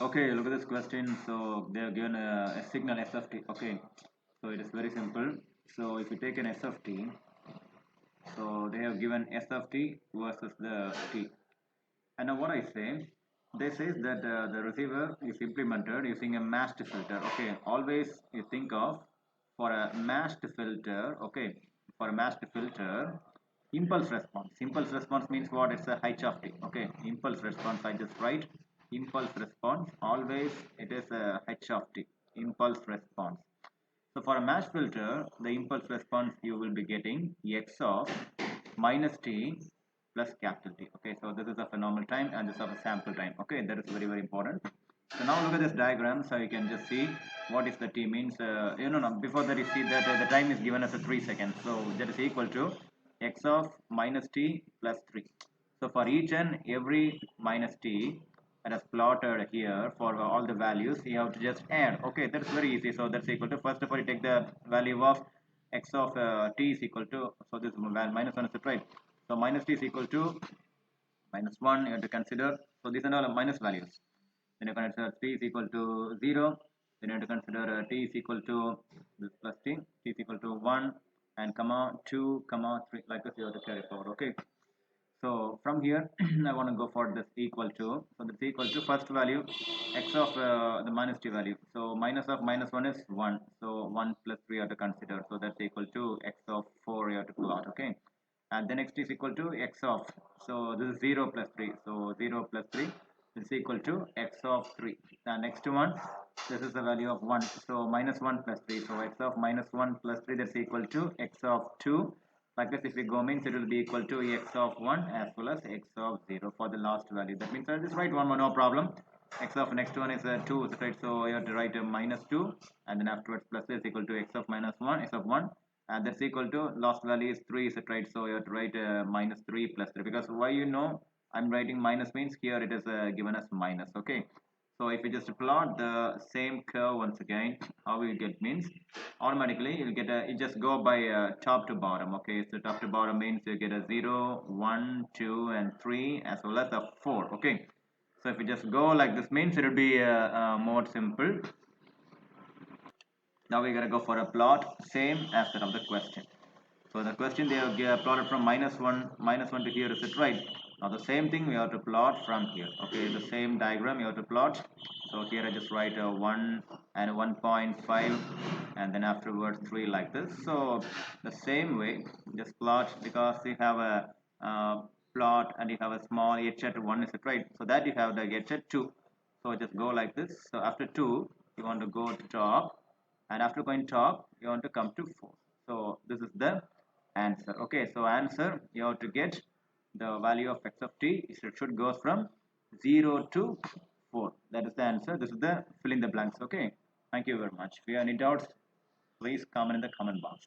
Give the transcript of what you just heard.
Okay, look at this question. So they have given a signal S of t. Okay, so it is very simple. So if you take an S of t, so they have given S of t versus the t. And now what I say, they says that the receiver is implemented using a matched filter. Okay, always you think of for a matched filter. Okay, for a matched filter, impulse response. Impulse response means what? It's a h of t. Okay, impulse response. I just write impulse response. Always it is a h of t. Impulse response. So for a matched filter, the impulse response you will be getting x of minus t plus capital T. Okay, so this is of a normal time and this is of a sample time. Okay, that is very, very important. So now look at this diagram, so you can just see what is the T means. Before that you see that the time is given as a 3 seconds. So that is equal to x of minus t plus 3. So for each and every minus t that is plotted here for all the values, you have to just add. Okay, that's very easy. So that's equal to, first of all, you take the value of x of t is equal to, so this is minus 1 is it, right? So minus t is equal to minus 1, you have to consider. So these are all minus values. Then you consider t is equal to 0. Then you have to consider t is equal to this plus t is equal to 1 and comma 2 comma 3, like this you have to carry forward. Okay. So from here I want to go for this equal to, so this equal to first value x of the minus t value. So minus of minus 1 is 1, so 1 plus 3 you have to consider, so that's equal to x of 4 you have to plot. Okay, and the next is equal to x of, so this is 0 plus 3, so 0 plus 3 is equal to x of 3. The next one, this is the value of 1, so minus 1 plus 3, so x of minus 1 plus 3, that's equal to x of 2. Like this, if we go means it will be equal to x of 1 as well as x of 0 for the last value. That means I'll just write one more, no problem. X of next one is 2, right? So you have to write a minus 2 and then afterwards plus is equal to x of minus 1, x of 1, and that's equal to last value is 3, is it, right? So you have to write minus 3 plus 3, because why, I'm writing minus means here it is given as minus. Okay, so if you just plot the same curve once again, how you get means automatically you'll get a, you just go by top to bottom. Okay, so top to bottom means you get a 0, 1, 2 and 3 as well as a 4. Okay, so if you just go like this means it will be more simple. Now we're gonna go for a plot same as that of the question. So the question they have plotted from minus 1 to here, is it, right? Now the same thing we have to plot from here. Okay, the same diagram you have to plot. So here I just write a 1 and 1.5 and then afterwards 3 like this. So the same way just plot, because you have a plot and you have a small h at 1, is it, right? So that you have the h at 2. So just go like this. So after 2 you want to go to top, and after going top you want to come to 4. So this is the answer. Okay, so answer, you have to get the value of x of t, it should go from 0 to 4. That is the answer. This is the fill in the blanks. Okay, thank you very much. If you have any doubts, please comment in the comment box.